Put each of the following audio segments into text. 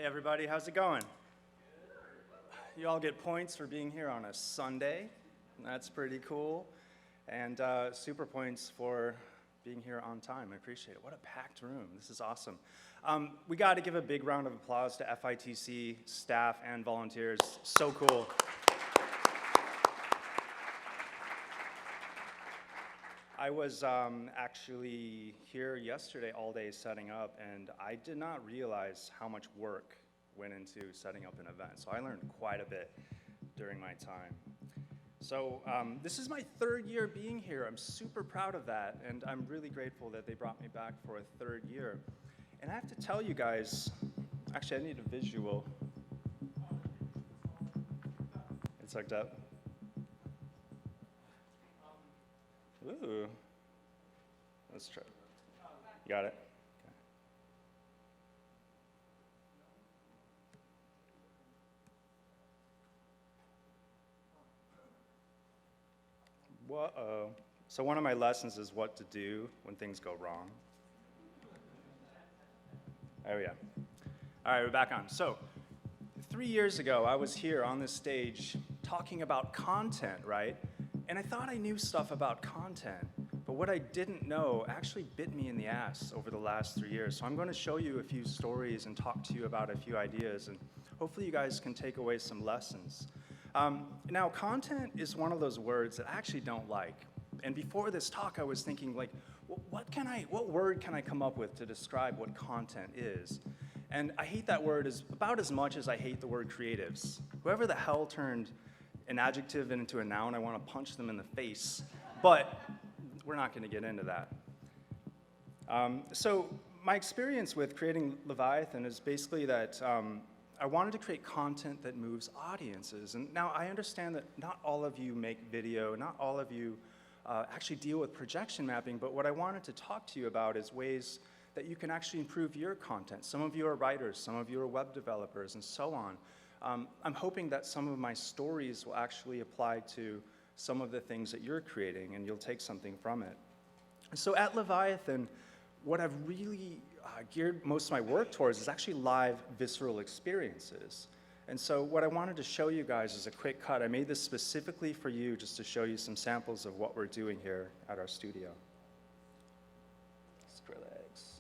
Hey everybody, how's it going? You all get points for being here on a Sunday. That's pretty cool. And super points for being here on time. I appreciate it. What a packed room. This is awesome. We got to give a big round of applause to FITC staff and volunteers. So cool. I was actually here yesterday all day setting up, and I did not realize how much work went into setting up an event. So I learned quite a bit during my time. So this is my third year being here. I'm super proud of that, and I'm really grateful that they brought me back for a third year. And I have to tell you guys, actually I need a visual. It's hooked up. Ooh, let's try. You got it? Okay. Whoa. So one of my lessons is what to do when things go wrong. There we go. All right, we're back on. So 3 years ago, I was here on this stage talking about content, right? And I thought I knew stuff about content, but what I didn't know actually bit me in the ass over the last 3 years. So I'm going to show you a few stories and talk to you about a few ideas, and hopefully you guys can take away some lessons. Now, content is one of those words that I actually don't like. And before this talk, I was thinking, like, what word can I come up with to describe what content is? And I hate that word about as much as I hate the word creatives. Whoever the hell turned an adjective into a noun, I want to punch them in the face. But we're not going to get into that. So my experience with creating Leviathan is basically that I wanted to create content that moves audiences. And now I understand that not all of you make video, not all of you actually deal with projection mapping, but what I wanted to talk to you about is ways that you can actually improve your content. Some of you are writers, some of you are web developers, and so on. I'm hoping that some of my stories will actually apply to some of the things that you're creating, and you'll take something from it. So at Leviathan, what I've really geared most of my work towards is actually live, visceral experiences. And so what I wanted to show you guys is a quick cut. I made this specifically for you just to show you some samples of what we're doing here at our studio. Skrillex.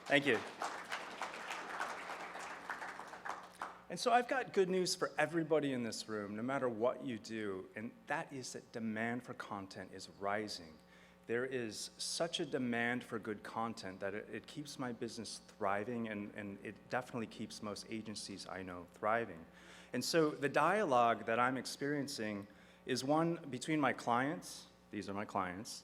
Thank you. And so I've got good news for everybody in this room, no matter what you do, and that is that demand for content is rising. There is such a demand for good content that it keeps my business thriving, and it definitely keeps most agencies I know thriving. And so the dialogue that I'm experiencing is one between my clients, these are my clients,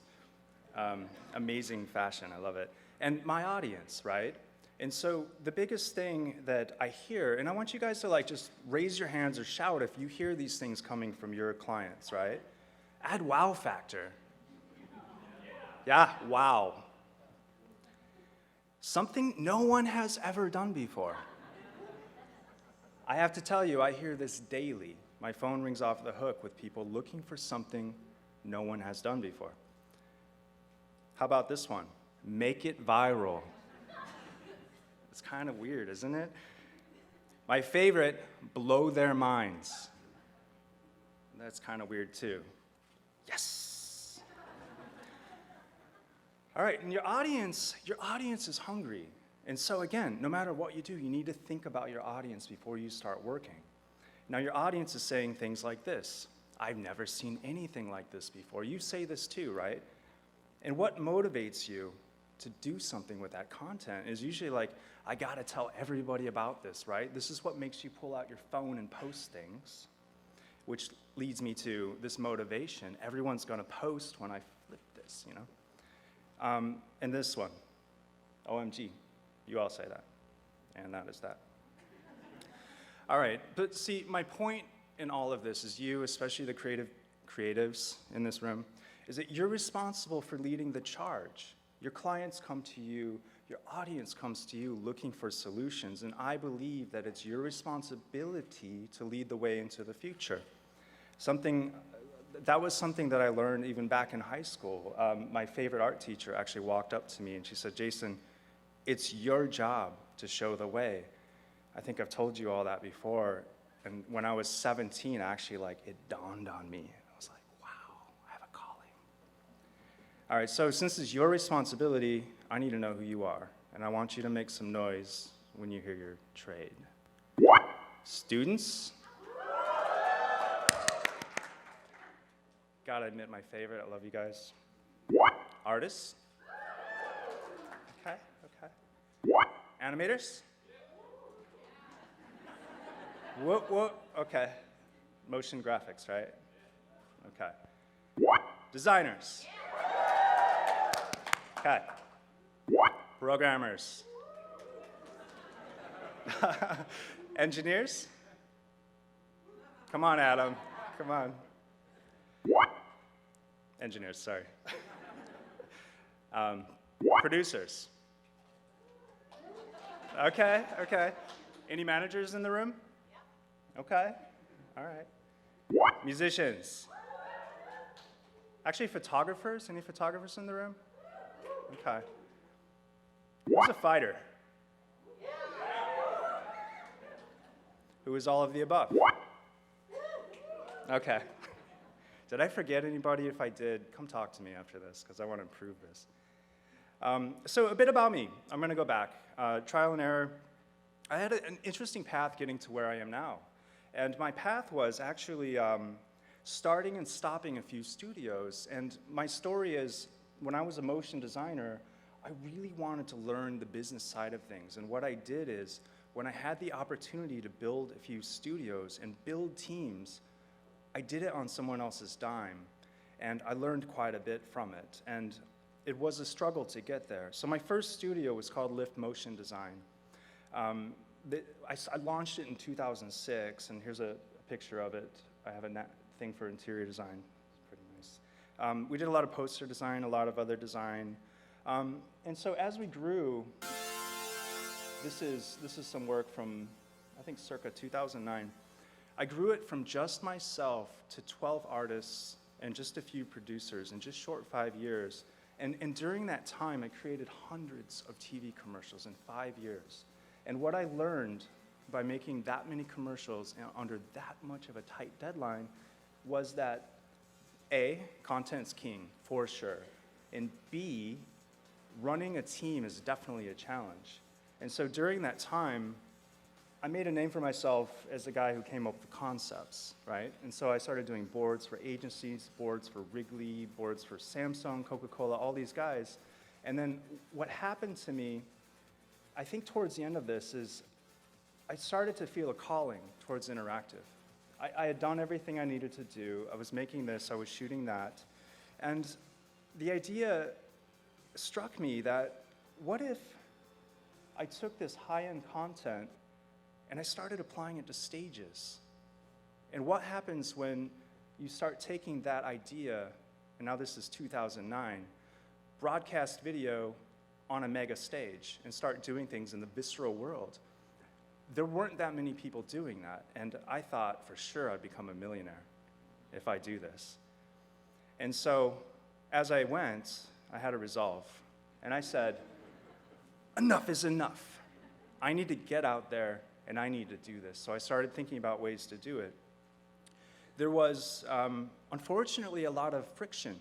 amazing fashion, I love it, and my audience, right? And so the biggest thing that I hear, and I want you guys to like just raise your hands or shout if you hear these things coming from your clients, right? Add wow factor. Yeah, wow. Something no one has ever done before. I have to tell you, I hear this daily. My phone rings off the hook with people looking for something no one has done before. How about this one? Make it viral. It's kind of weird, isn't it? My favorite, blow their minds. That's kind of weird too. Yes. All right, and your audience is hungry. And so again, no matter what you do, you need to think about your audience before you start working. Now your audience is saying things like this: I've never seen anything like this before. You say this too, right? And what motivates you to do something with that content is usually like, I gotta tell everybody about this, right? This is what makes you pull out your phone and post things, which leads me to this motivation. Everyone's gonna post when I flip this, you know? And this one, OMG, you all say that, and that is that. All right, but see, my point in all of this is you, especially the creatives in this room, is that you're responsible for leading the charge. Your clients come to you, your audience comes to you looking for solutions, and I believe that it's your responsibility to lead the way into the future. That was something that I learned even back in high school. My favorite art teacher actually walked up to me and she said, Jason, it's your job to show the way. I think I've told you all that before, and when I was 17, actually, like, it dawned on me. I was like, wow, I have a calling. All right, so since it's your responsibility, I need to know who you are, and I want you to make some noise when you hear your trade. Students? Gotta admit, my favorite, I love you guys. Artists? Okay, okay. Animators? Whoop, whoop, okay. Motion graphics, right? Okay. Designers? Okay. Programmers? Engineers? Come on, Adam, come on. Engineers, sorry. Producers? Okay, okay. Any managers in the room? Okay, all right. Musicians? Actually, photographers? Any photographers in the room? Okay. Who's a fighter? Who is all of the above? Okay. Did I forget anybody? If I did, come talk to me after this, because I want to improve this. So a bit about me. I'm going to go back. Trial and error. I had an interesting path getting to where I am now. And my path was actually starting and stopping a few studios. And my story is, when I was a motion designer, I really wanted to learn the business side of things. And what I did is, when I had the opportunity to build a few studios and build teams, I did it on someone else's dime. And I learned quite a bit from it. And it was a struggle to get there. So my first studio was called Lift Motion Design. I launched it in 2006, and here's a picture of it. I have a thing for interior design. It's pretty nice. We did a lot of poster design, a lot of other design. And so as we grew, this is some work from, I think, circa 2009. I grew it from just myself to 12 artists and just a few producers in just short 5 years. And during that time, I created hundreds of TV commercials in 5 years. And what I learned by making that many commercials under that much of a tight deadline was that A, content's king, for sure, and B, running a team is definitely a challenge. And so during that time, I made a name for myself as the guy who came up with the concepts, right? And so I started doing boards for agencies, boards for Wrigley, boards for Samsung, Coca-Cola, all these guys. And then what happened to me, I think towards the end of this, is I started to feel a calling towards interactive. I had done everything I needed to do. I was making this, I was shooting that. And the idea struck me that, what if I took this high-end content and I started applying it to stages? And what happens when you start taking that idea, and now this is 2009, broadcast video on a mega stage and start doing things in the visceral world? There weren't that many people doing that, and I thought for sure I'd become a millionaire if I do this. And so as I went, I had a resolve, and I said, enough is enough. I need to get out there and I need to do this. So I started thinking about ways to do it. There was, unfortunately, a lot of friction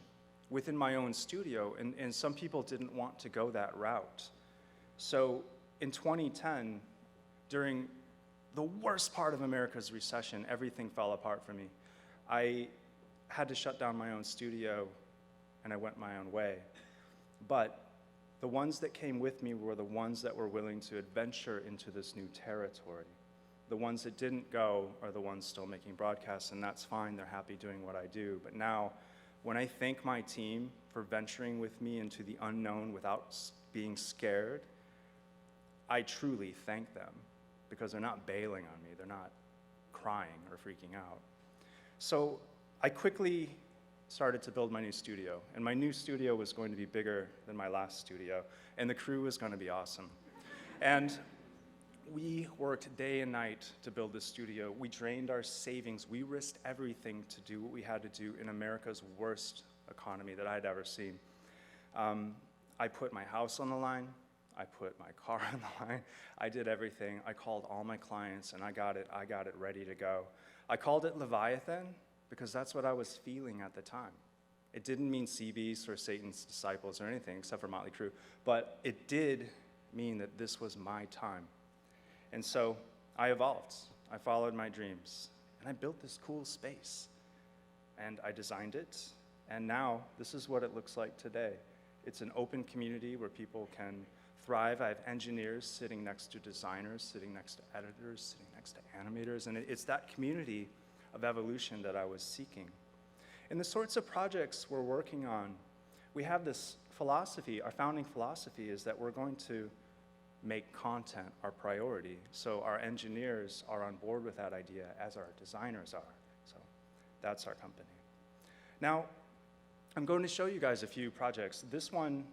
within my own studio, and some people didn't want to go that route. So in 2010, during the worst part of America's recession, everything fell apart for me. I had to shut down my own studio, and I went my own way. But the ones that came with me were the ones that were willing to adventure into this new territory. The ones that didn't go are the ones still making broadcasts, and that's fine. They're happy doing what I do. But now, when I thank my team for venturing with me into the unknown without being scared, I truly thank them, because they're not bailing on me. They're not crying or freaking out. So I quickly started to build my new studio, and my new studio was going to be bigger than my last studio, and the crew was going to be awesome. And we worked day and night to build this studio. We drained our savings. We risked everything to do what we had to do in America's worst economy that I'd ever seen. I put my house on the line. I put my car on the line. I did everything. I called all my clients, and I got it ready to go. I called it Leviathan because that's what I was feeling at the time. It didn't mean sea beast or Satan's disciples or anything except for Motley Crue, but it did mean that this was my time. And so I evolved. I followed my dreams, and I built this cool space, and I designed it, and now this is what it looks like today. It's an open community where people can thrive. I have engineers sitting next to designers, sitting next to editors, sitting next to animators, and it's that community of evolution that I was seeking. In the sorts of projects we're working on, we have this philosophy. Our founding philosophy is that we're going to make content our priority. So our engineers are on board with that idea, as our designers are. So that's our company. Now, I'm going to show you guys a few projects. This one,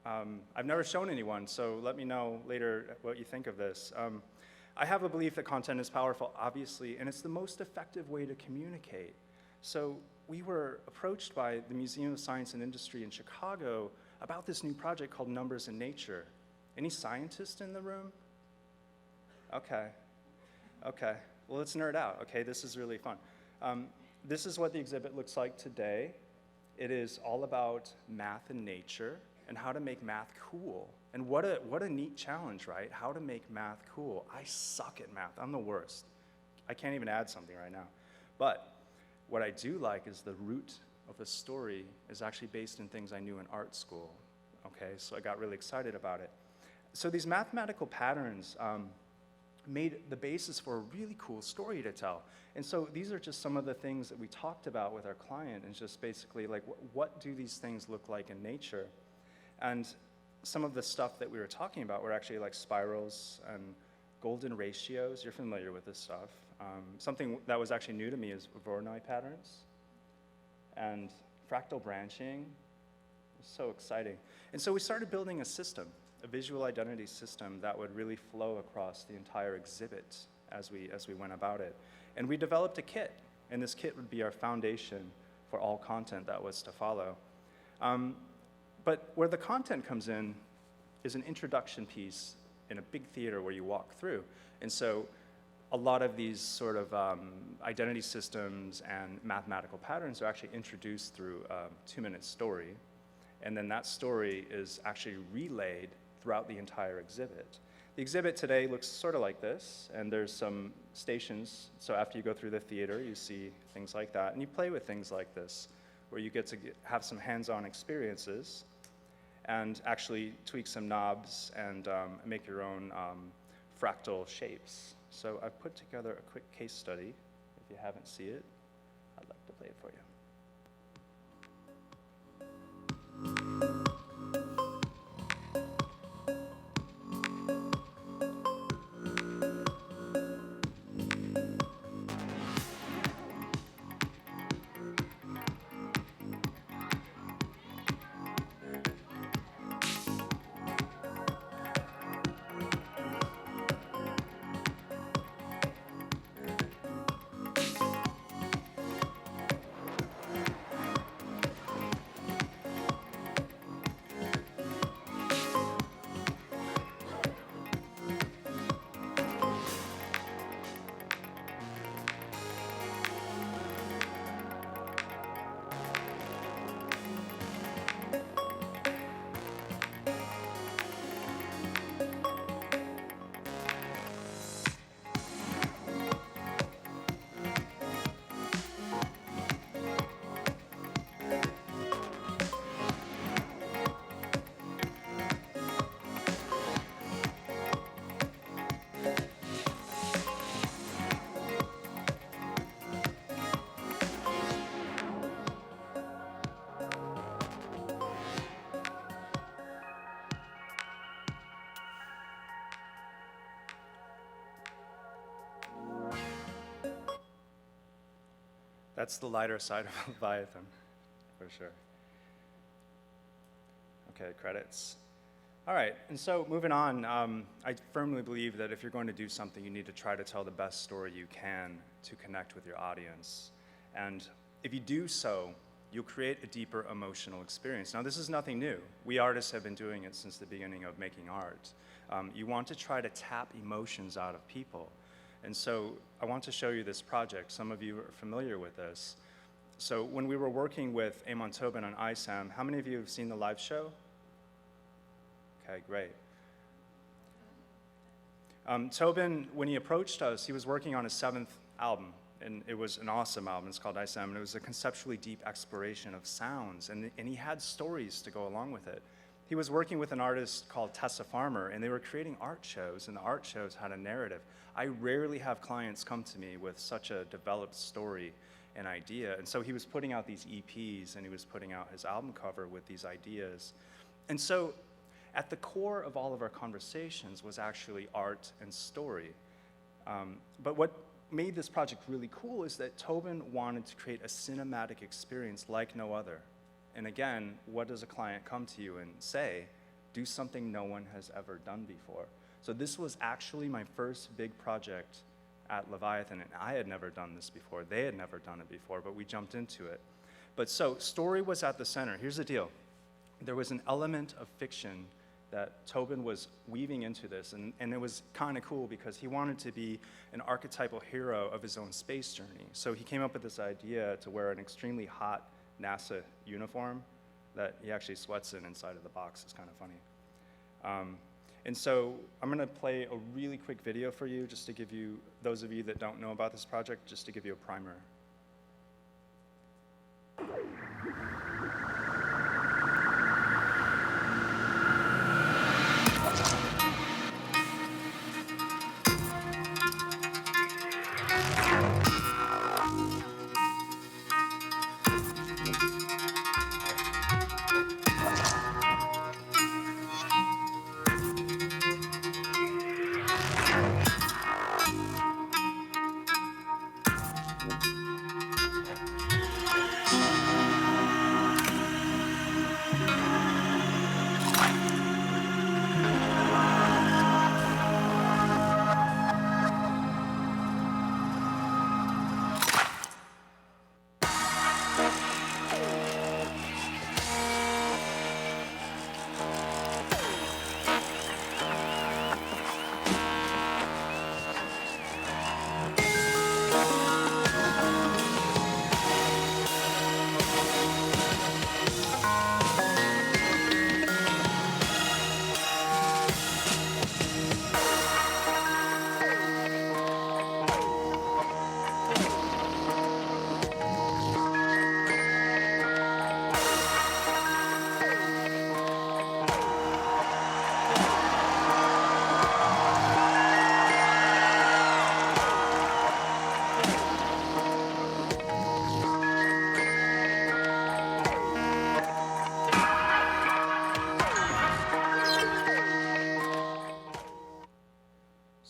I've never shown anyone, so let me know later what you think of this. I have a belief that content is powerful, obviously, and it's the most effective way to communicate. So we were approached by the Museum of Science and Industry in Chicago about this new project called Numbers in Nature. Any scientists in the room? Okay. Well, let's nerd out. Okay, this is really fun. This is what the exhibit looks like today. It is all about math and nature and how to make math cool. And what a neat challenge, right? How to make math cool. I suck at math. I'm the worst. I can't even add something right now. But what I do like is the root of the story is actually based in things I knew in art school. Okay, so I got really excited about it. So these mathematical patterns made the basis for a really cool story to tell. And so these are just some of the things that we talked about with our client, and just basically like, what do these things look like in nature? And some of the stuff that we were talking about were actually like spirals and golden ratios. You're familiar with this stuff. Something that was actually new to me is Voronoi patterns and fractal branching. It's so exciting. And so we started building a system, a visual identity system that would really flow across the entire exhibit as we went about it. And we developed a kit, and this kit would be our foundation for all content that was to follow. But where the content comes in is an introduction piece in a big theater where you walk through. And so a lot of these sort of identity systems and mathematical patterns are actually introduced through a 2-minute story. And then that story is actually relayed throughout the entire exhibit. The exhibit today looks sort of like this, and there's some stations. So after you go through the theater, you see things like that, and you play with things like this, where you get to have some hands-on experiences and actually tweak some knobs and make your own fractal shapes. So I've put together a quick case study. If you haven't seen it, I'd like to play it for you. That's the lighter side of Leviathan, for sure. Okay, credits. All right, and so moving on, I firmly believe that if you're going to do something, you need to try to tell the best story you can to connect with your audience. And if you do so, you'll create a deeper emotional experience. Now, this is nothing new. We artists have been doing it since the beginning of making art. You want to try to tap emotions out of people. And so I want to show you this project. Some of you are familiar with this. So when we were working with Amon Tobin on ISAM, how many of you have seen the live show? Okay, great. Tobin, when he approached us, he was working on his 7th album, and it was an awesome album. It's called ISAM, and it was a conceptually deep exploration of sounds, and he had stories to go along with it. He was working with an artist called Tessa Farmer, and they were creating art shows, and the art shows had a narrative. I rarely have clients come to me with such a developed story and idea, and so he was putting out these EPs, and he was putting out his album cover with these ideas. And so at the core of all of our conversations was actually art and story. But what made this project really cool is that Tobin wanted to create a cinematic experience like no other. And again, what does a client come to you and say? Do something no one has ever done before. So this was actually my first big project at Leviathan, and I had never done this before. They had never done it before, but we jumped into it. But so story was at the center. Here's the deal. There was an element of fiction that Tobin was weaving into this, and it was kind of cool because he wanted to be an archetypal hero of his own space journey. So he came up with this idea to wear an extremely hot NASA uniform that he actually sweats in inside of the box. It's kind of funny. And so I'm going to play a really quick video for you just to give you, those of you that don't know about this project, just to give you a primer.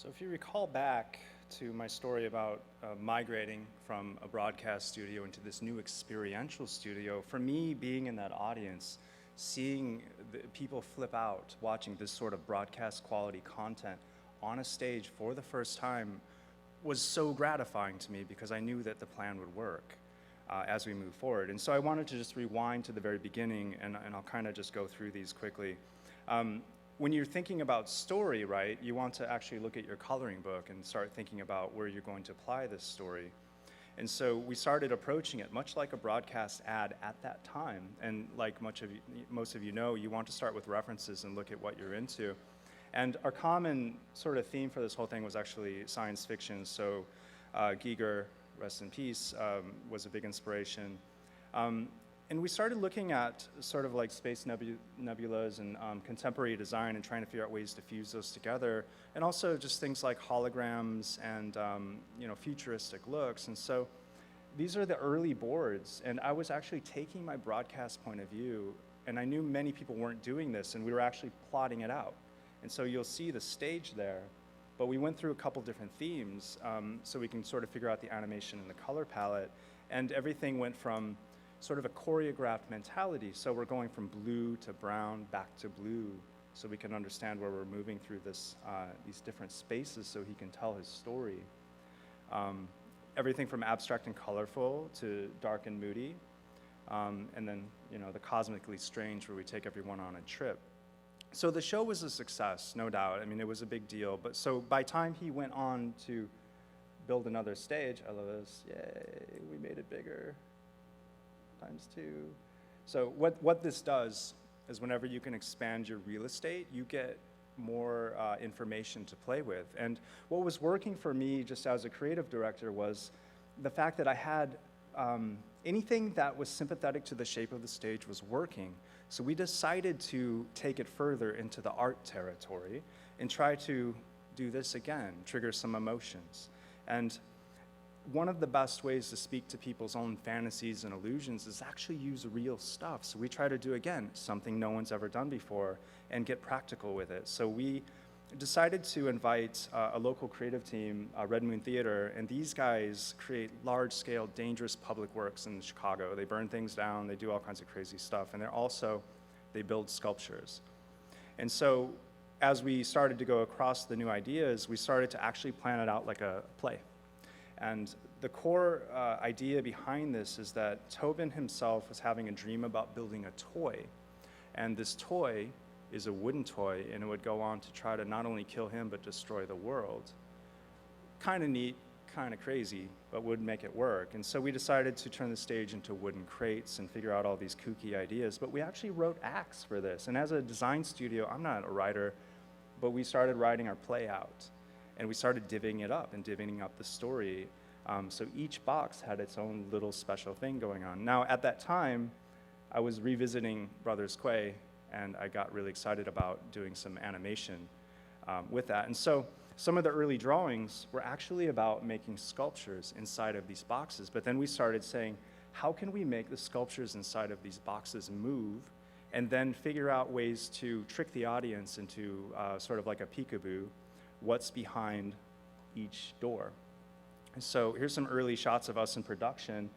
So if you recall back to my story about migrating from a broadcast studio into this new experiential studio, for me, being in that audience, seeing the people flip out, watching this sort of broadcast quality content on a stage for the first time was so gratifying to me because I knew that the plan would work as we move forward. And so I wanted to just rewind to the very beginning, and I'll kind of just go through these quickly. When you're thinking about story, right, you want to actually look at your coloring book and start thinking about where you're going to apply this story. And so we started approaching it much like a broadcast ad at that time. And like most of you know, you want to start with references and look at what you're into. And our common sort of theme for this whole thing was actually science fiction. So Giger, rest in peace, was a big inspiration. And we started looking at sort of like space nebulas and contemporary design and trying to figure out ways to fuse those together. And also just things like holograms and futuristic looks. And so these are the early boards. And I was actually taking my broadcast point of view, and I knew many people weren't doing this, and we were actually plotting it out. And so you'll see the stage there. But we went through a couple different themes so we can sort of figure out the animation and the color palette. And everything went from sort of a choreographed mentality. So we're going from blue to brown, back to blue, so we can understand where we're moving through this, these different spaces so he can tell his story. Everything from abstract and colorful to dark and moody. And then, the cosmically strange, where we take everyone on a trip. So the show was a success, no doubt. I mean, it was a big deal. But so by time he went on to build another stage, I love this, yay, we made it bigger, ×2. So what this does is whenever you can expand your real estate, you get more information to play with. And what was working for me just as a creative director was the fact that I had anything that was sympathetic to the shape of the stage was working. So we decided to take it further into the art territory and try to do this again, trigger some emotions. And one of the best ways to speak to people's own fantasies and illusions is actually use real stuff. So we try to do, again, something no one's ever done before and get practical with it. So we decided to invite a local creative team, Red Moon Theater, and these guys create large-scale, dangerous public works in Chicago. They burn things down, they do all kinds of crazy stuff, and they build sculptures. And so as we started to go across the new ideas, we started to actually plan it out like a play. And the core idea behind this is that Tobin himself was having a dream about building a toy. And this toy is a wooden toy, and it would go on to try to not only kill him, but destroy the world. Kind of neat, kind of crazy, but would make it work. And so we decided to turn the stage into wooden crates and figure out all these kooky ideas, but we actually wrote acts for this. And as a design studio, I'm not a writer, but we started writing our play out. And we started divvying it up and divvying up the story. So each box had its own little special thing going on. Now, at that time, I was revisiting Brothers Quay, and I got really excited about doing some animation with that. And so some of the early drawings were actually about making sculptures inside of these boxes. But then we started saying, how can we make the sculptures inside of these boxes move, and then figure out ways to trick the audience into sort of like a peekaboo, what's behind each door. And so here's some early shots of us in production,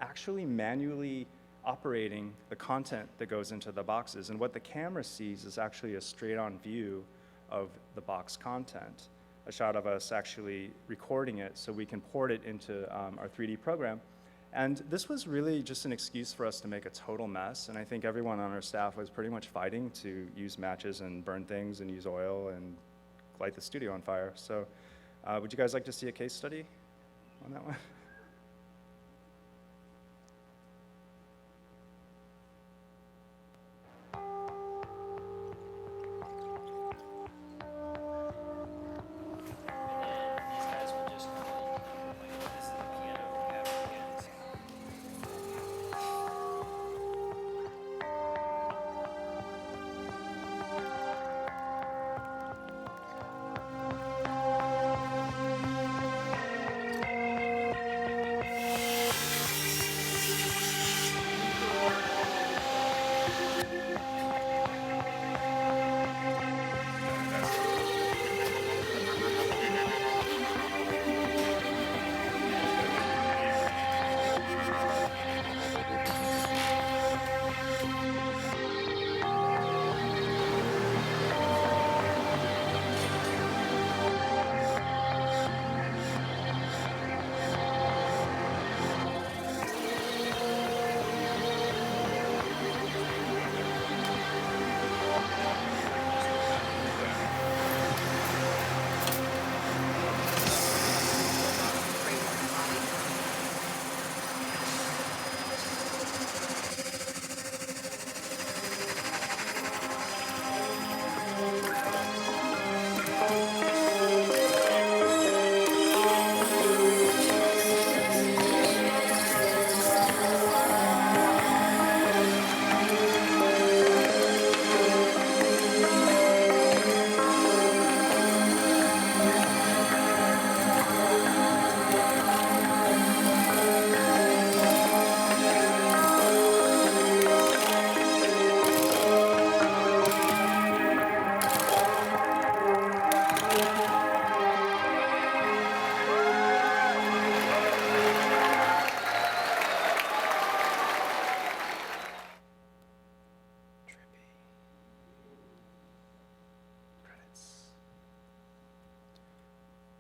actually manually operating the content that goes into the boxes. And what the camera sees is actually a straight-on view of the box content, a shot of us actually recording it so we can port it into our 3D program. And this was really just an excuse for us to make a total mess, and I think everyone on our staff was pretty much fighting to use matches and burn things and use oil and light the studio on fire. So would you guys like to see a case study on that one?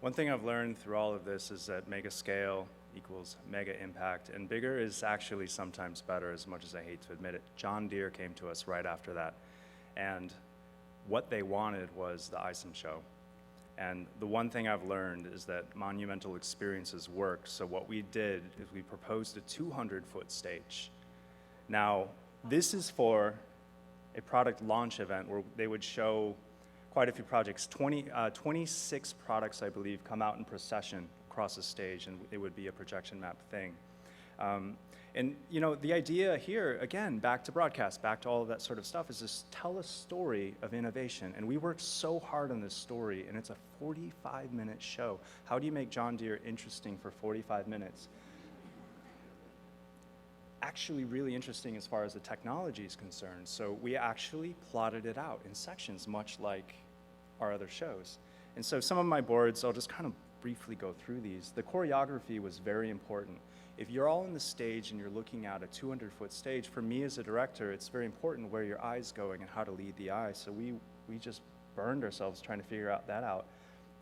One thing I've learned through all of this is that mega scale equals mega impact, and bigger is actually sometimes better, as much as I hate to admit it. John Deere came to us right after that, and what they wanted was the ISOM show. And the one thing I've learned is that monumental experiences work, so what we did is we proposed a 200-foot stage. Now, this is for a product launch event where they would show quite a few projects. 26 products, I believe, come out in procession across the stage, and it would be a projection map thing. And you know, the idea here, again, back to broadcast, back to all of that sort of stuff, is just tell a story of innovation. And we worked so hard on this story, and it's a 45-minute show. How do you make John Deere interesting for 45 minutes? Actually really interesting as far as the technology is concerned. So we actually plotted it out in sections, much like our other shows. And so some of my boards, I'll just kind of briefly go through these. The choreography was very important. If you're all on the stage and you're looking at a 200-foot stage, for me as a director, it's very important where your eye's going and how to lead the eye. So we just burned ourselves trying to figure that out.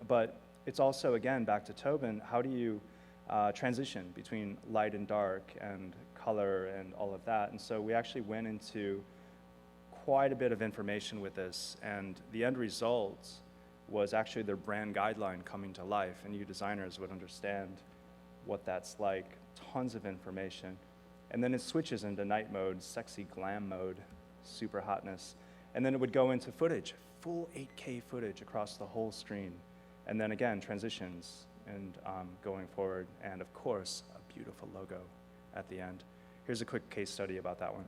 But it's also, again, back to Tobin, how do you transition between light and dark and color and all of that? And so we actually went into quite a bit of information with this, and the end result was actually their brand guideline coming to life, and you designers would understand what that's like. Tons of information. And then it switches into night mode, sexy glam mode, super hotness. And then it would go into footage, full 8K footage across the whole screen. And then again, transitions and going forward. And of course, a beautiful logo at the end. Here's a quick case study about that one.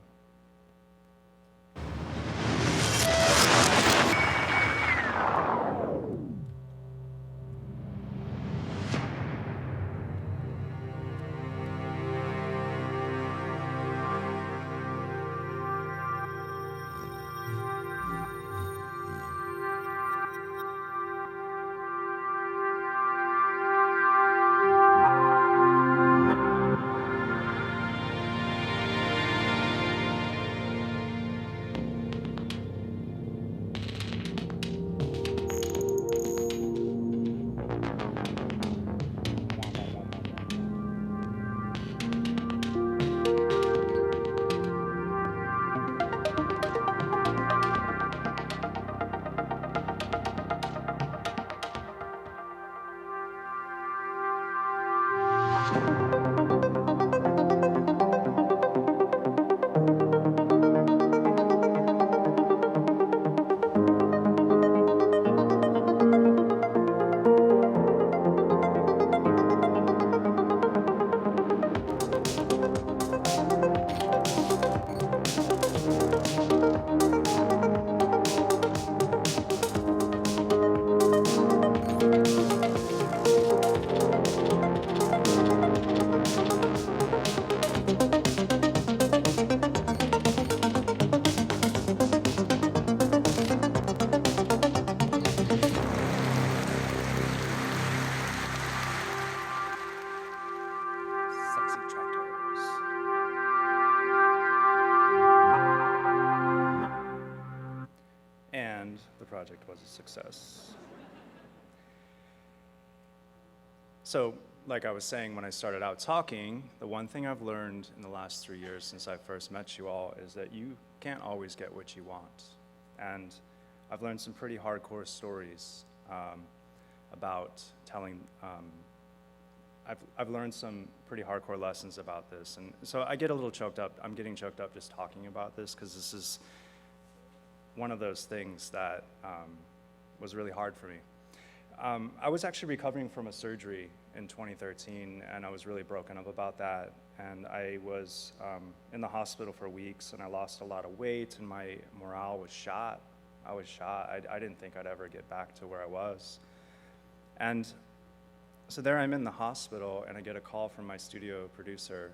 Project was a success. So, like I was saying when I started out talking, the one thing I've learned in the last 3 years since I first met you all is that you can't always get what you want. And I've learned some pretty hardcore stories about telling, I've learned some pretty hardcore lessons about this. And so I get a little choked up. I'm getting choked up just talking about this because this is one of those things that was really hard for me. I was actually recovering from a surgery in 2013, and I was really broken up about that. And I was in the hospital for weeks, and I lost a lot of weight, and my morale was shot. I was shot. I didn't think I'd ever get back to where I was. And so there I'm in the hospital, and I get a call from my studio producer,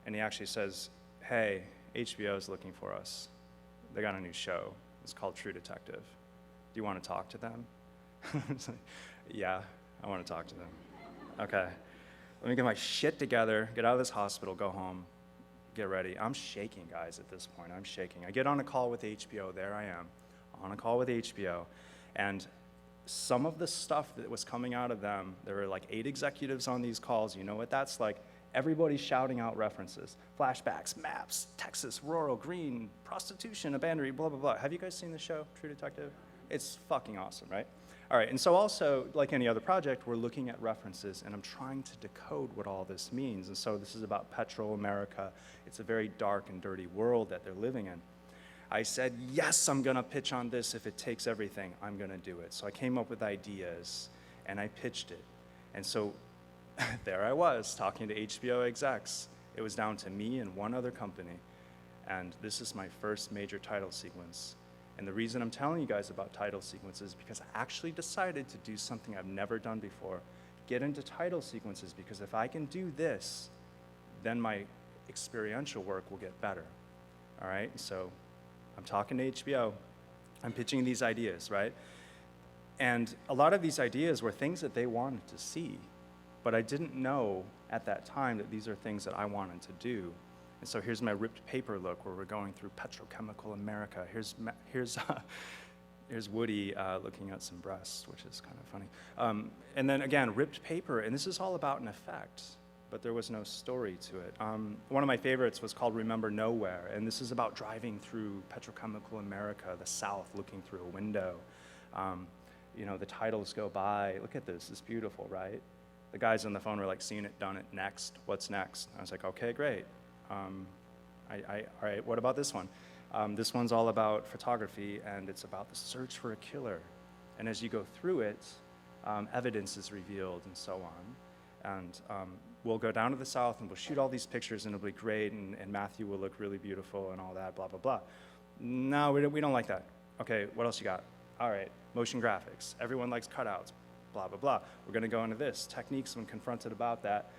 and he actually says, "Hey, HBO's looking for us. They got a new show. It's called True Detective. Do you want to talk to them?" It's like, yeah, I want to talk to them. Okay, let me get my shit together, get out of this hospital, go home, get ready. I'm shaking, guys, at this point. I'm shaking. I get on a call with HBO. There I am, on a call with HBO. And some of the stuff that was coming out of them, there were like 8 executives on these calls. You know what that's like? Everybody's shouting out references, flashbacks, maps, Texas, rural, green, prostitution, abandoned, blah, blah, blah. Have you guys seen the show, True Detective? It's fucking awesome, right? All right, and so also, like any other project, we're looking at references, and I'm trying to decode what all this means. And so this is about Petro America. It's a very dark and dirty world that they're living in. I said, yes, I'm gonna pitch on this. If it takes everything, I'm gonna do it. So I came up with ideas, and I pitched it. And so there I was, talking to HBO execs. It was down to me and one other company. And this is my first major title sequence. And the reason I'm telling you guys about title sequences is because I actually decided to do something I've never done before, get into title sequences, because if I can do this, then my experiential work will get better. All right, so I'm talking to HBO. I'm pitching these ideas, right? And a lot of these ideas were things that they wanted to see, but I didn't know at that time that these are things that I wanted to do. And so here's my ripped paper look, where we're going through petrochemical America. Here's Woody looking at some breasts, which is kind of funny. And then again, ripped paper, and this is all about an effect, but there was no story to it. One of my favorites was called Remember Nowhere, and this is about driving through petrochemical America, the South, looking through a window. You know, the titles go by. Look at this, it's beautiful, right? The guys on the phone were like, seen it, done it, next, what's next? I was like, okay, great. All right, what about this one? This one's all about photography, and it's about the search for a killer. And as you go through it, evidence is revealed and so on. And we'll go down to the South, and we'll shoot all these pictures, and it'll be great, and Matthew will look really beautiful and all that, blah, blah, blah. No, we don't like that. Okay, what else you got? All right, motion graphics. Everyone likes cutouts, blah, blah, blah. We're going to go into this. Techniques, when confronted about that,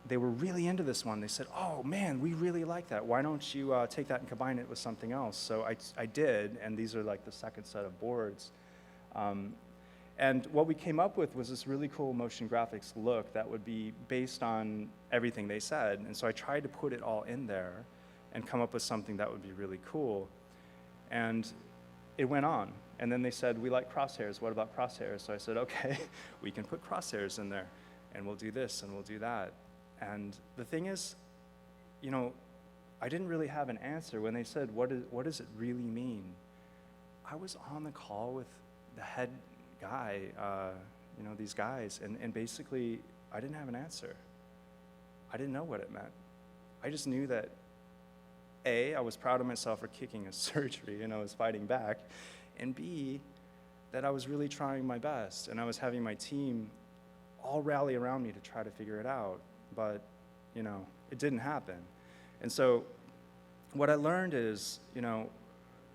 they were really into this one. They said, oh man, we really like that. Why don't you take that and combine it with something else? So I did, and these are like the second set of boards. And what we came up with was this really cool motion graphics look that would be based on everything they said. And so I tried to put it all in there and come up with something that would be really cool. And it went on. And then they said, we like crosshairs. What about crosshairs? So I said, okay, we can put crosshairs in there, and we'll do this, and we'll do that. And the thing is, you know, I didn't really have an answer when they said, what does it really mean? I was on the call with the head guy, you know, these guys, and basically, I didn't have an answer. I didn't know what it meant. I just knew that, A, I was proud of myself for kicking a surgery, and I was fighting back, and B, that I was really trying my best, and I was having my team all rally around me to try to figure it out. But, you know, it didn't happen. And so what I learned is, you know,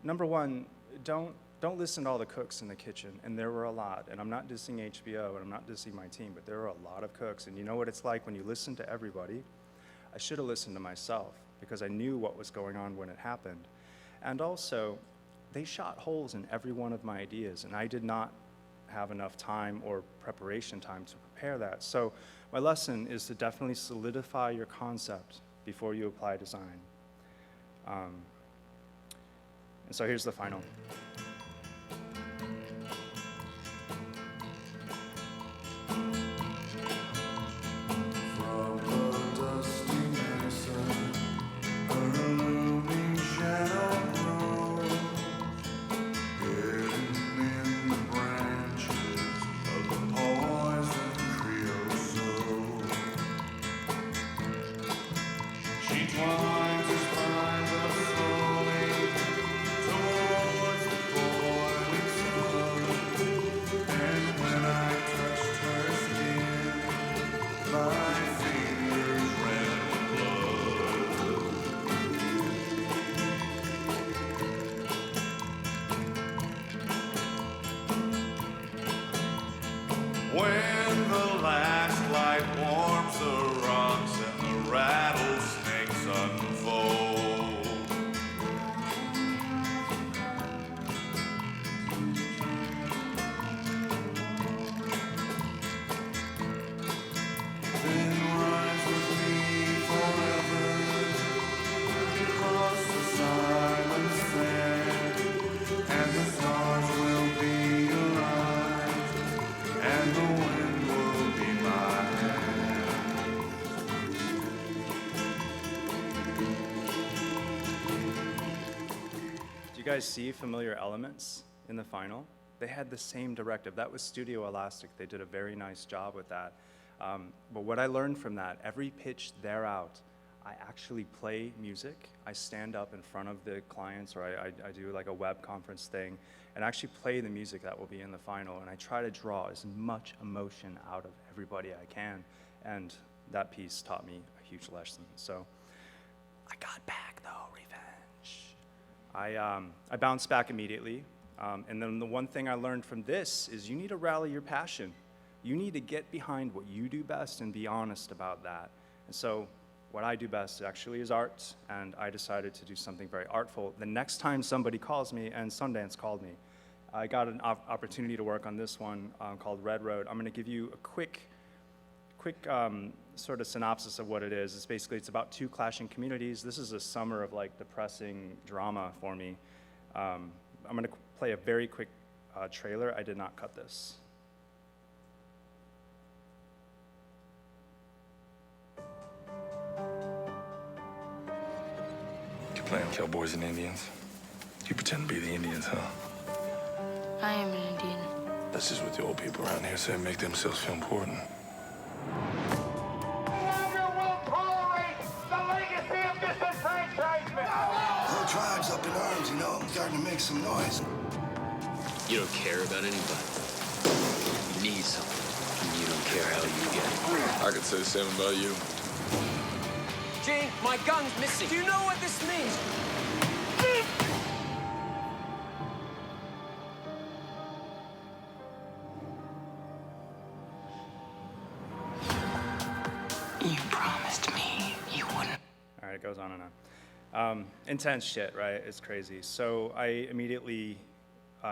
number one, don't listen to all the cooks in the kitchen, and there were a lot. And I'm not dissing HBO, and I'm not dissing my team, but there were a lot of cooks. And you know what it's like when you listen to everybody? I should have listened to myself, because I knew what was going on when it happened. And also, they shot holes in every one of my ideas, and I did not have enough time or preparation time to prepare that. So my lesson is to definitely solidify your concept before you apply design. And so here's the final. guys see familiar elements in the final? They had the same directive. That was Studio Elastic. They did a very nice job with that. But what I learned from that, every pitch they're out, I actually play music. I stand up in front of the clients, or I do like a web conference thing, and actually play the music that will be in the final. And I try to draw as much emotion out of everybody I can. And that piece taught me a huge lesson. So I got back though, revenge. I bounced back immediately. And then the one thing I learned from this is you need to rally your passion. You need to get behind what you do best and be honest about that. And so what I do best actually is art, and I decided to do something very artful. The next time somebody calls me, and Sundance called me, I got an opportunity to work on this one called Red Road. I'm going to give you a quick sort of synopsis of what it is. It's about two clashing communities. This is a summer of like depressing drama for me. I'm going to play a very quick trailer. I did not cut this. You playing cowboys and Indians? You pretend to be the Indians, huh? I am an Indian. That's just what the old people around here say, make themselves feel important. Tribes up in arms, you know, starting to make some noise. You don't care about anybody. You need something, and you don't care how you get it. I could say the same about you. Gene, my gun's missing. Do you know what this means? You promised me you wouldn't. All right, it goes on and on. Intense shit, right? It's crazy. So I immediately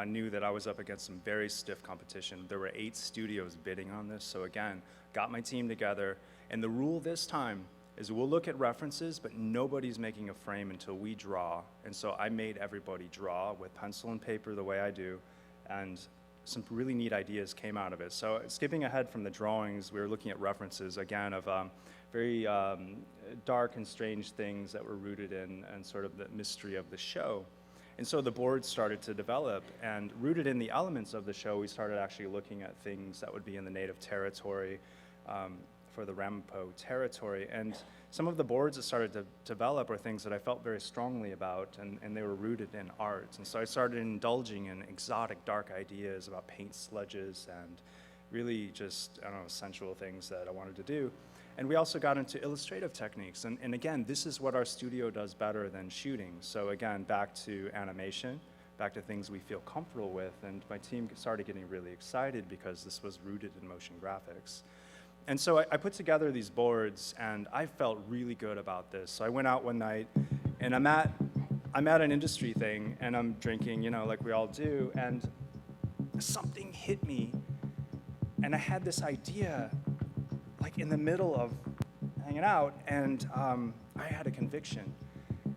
knew that I was up against some very stiff competition. There were 8 studios bidding on this. So again, got my team together. And the rule this time is we'll look at references, but nobody's making a frame until we draw. And so I made everybody draw with pencil and paper the way I do. And some really neat ideas came out of it. So skipping ahead from the drawings, we were looking at references, again, of very dark and strange things that were rooted in and sort of the mystery of the show. And so the board started to develop, and rooted in the elements of the show, we started actually looking at things that would be in the native territory for the Ramapo territory. And some of the boards that started to develop are things that I felt very strongly about, and they were rooted in art. And so I started indulging in exotic, dark ideas about paint sludges and really just, I don't know, sensual things that I wanted to do. And we also got into illustrative techniques. And again, this is what our studio does better than shooting. So again, back to animation, back to things we feel comfortable with. And my team started getting really excited because this was rooted in motion graphics. And so I put together these boards, and I felt really good about this. So I went out one night, and I'm at an industry thing, and I'm drinking, you know, like we all do, and something hit me, and I had this idea, like in the middle of hanging out, and I had a conviction.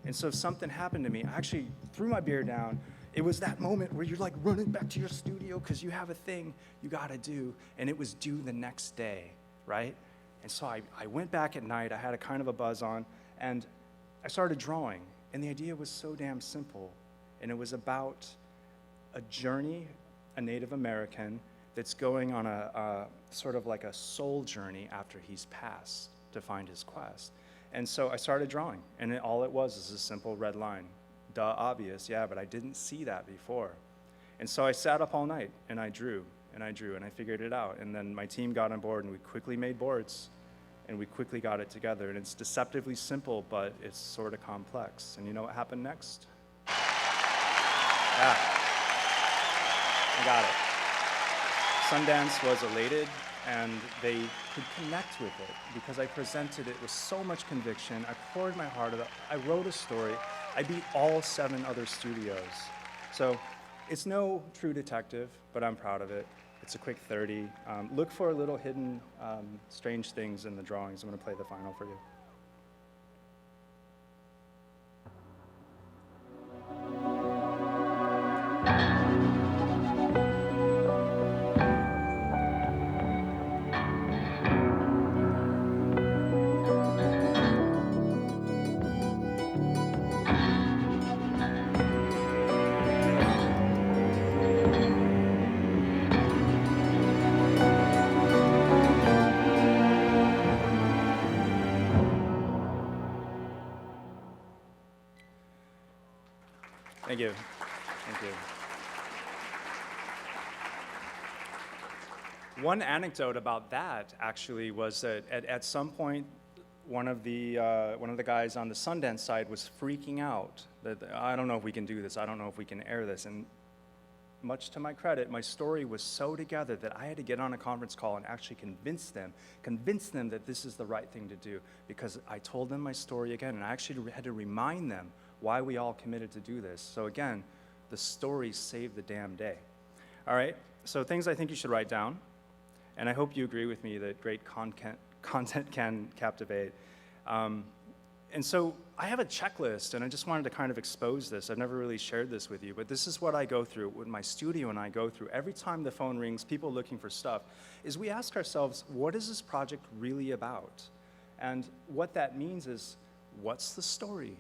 And so something happened to me. I actually threw my beer down. It was that moment where you're like running back to your studio because you have a thing you gotta do, and it was due the next day, right? And so I went back at night. I had a kind of a buzz on, and I started drawing. And the idea was so damn simple. And it was about a journey, a Native American, that's going on a sort of like a soul journey after he's passed to find his quest. And so I started drawing, and all it was is a simple red line. Duh, obvious, yeah, but I didn't see that before. And so I sat up all night, and I drew, and I drew, and I figured it out. And then my team got on board, and we quickly made boards, and we quickly got it together. And it's deceptively simple, but it's sort of complex. And you know what happened next? Yeah, I got it. Sundance was elated, and they could connect with it because I presented it with so much conviction. I poured my heart out. I wrote a story. I beat all 7 other studios. So it's no True Detective, but I'm proud of it. It's a quick 30. Look for little hidden strange things in the drawings. I'm going to play the final for you. Thank you. Thank you. One anecdote about that actually was that at some point, one of the guys on the Sundance side was freaking out that I don't know if we can do this. I don't know if we can air this. And much to my credit, my story was so together that I had to get on a conference call and actually convince them that this is the right thing to do, because I told them my story again, and I actually had to remind them why we all committed to do this. So again, the story saved the damn day. All right, so things I think you should write down, and I hope you agree with me that great content can captivate. And so I have a checklist, and I just wanted to kind of expose this. I've never really shared this with you, but this is what I go through, what my studio and I go through. Every time the phone rings, people looking for stuff, is we ask ourselves, what is this project really about? And what that means is, what's the story?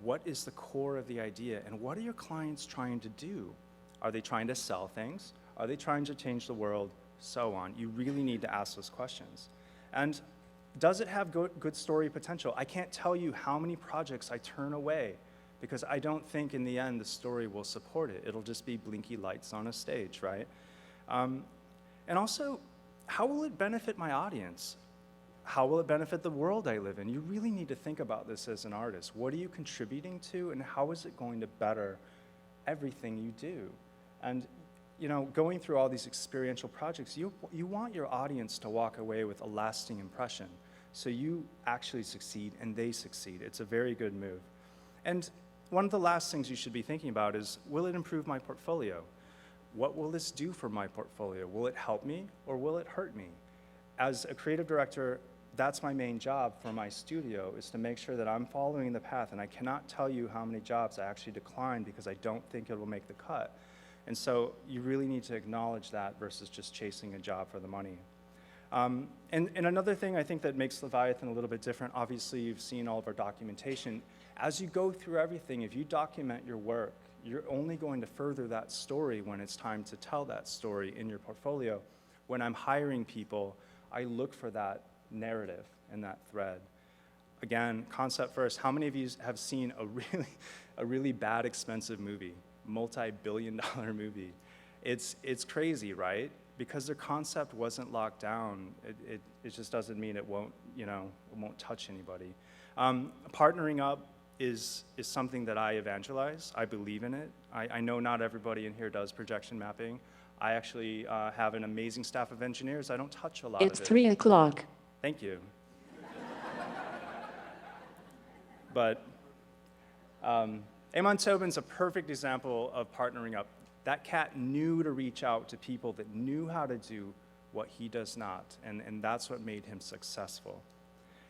What is the core of the idea? And what are your clients trying to do? Are they trying to sell things? Are they trying to change the world? So on. You really need to ask those questions. And does it have good story potential? I can't tell you how many projects I turn away because I don't think in the end the story will support it. It'll just be blinky lights on a stage, right? And also, how will it benefit my audience? How will it benefit the world I live in? You really need to think about this as an artist. What are you contributing to, and how is it going to better everything you do? And you know, going through all these experiential projects, you want your audience to walk away with a lasting impression. So you actually succeed and they succeed. It's a very good move. And one of the last things you should be thinking about is, will it improve my portfolio? What will this do for my portfolio? Will it help me or will it hurt me? As a creative director, that's my main job for my studio, is to make sure that I'm following the path. And I cannot tell you how many jobs I actually decline because I don't think it will make the cut. And so you really need to acknowledge that versus just chasing a job for the money. And another thing I think that makes Leviathan a little bit different, obviously you've seen all of our documentation. As you go through everything, if you document your work, you're only going to further that story when it's time to tell that story in your portfolio. When I'm hiring people, I look for that narrative and that thread. Again, concept first, how many of you have seen a really bad, expensive movie? Multi-billion-dollar movie. It's crazy, right? Because their concept wasn't locked down, it just doesn't mean it won't, it won't touch anybody. Partnering up is something that I evangelize. I believe in it. I know not everybody in here does projection mapping. I actually have an amazing staff of engineers. I don't touch a lot of it. It's 3 o'clock. Thank you. But Amon Tobin's a perfect example of partnering up. That cat knew to reach out to people that knew how to do what he does not, and that's what made him successful.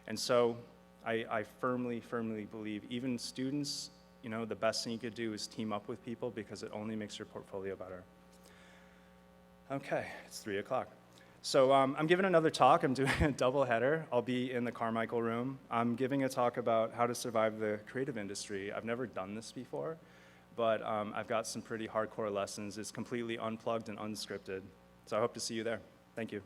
And so I firmly, firmly believe even students, the best thing you could do is team up with people because it only makes your portfolio better. Okay, it's 3 o'clock. So I'm giving another talk. I'm doing a double header. I'll be in the Carmichael room. I'm giving a talk about how to survive the creative industry. I've never done this before, but I've got some pretty hardcore lessons. It's completely unplugged and unscripted. So I hope to see you there. Thank you.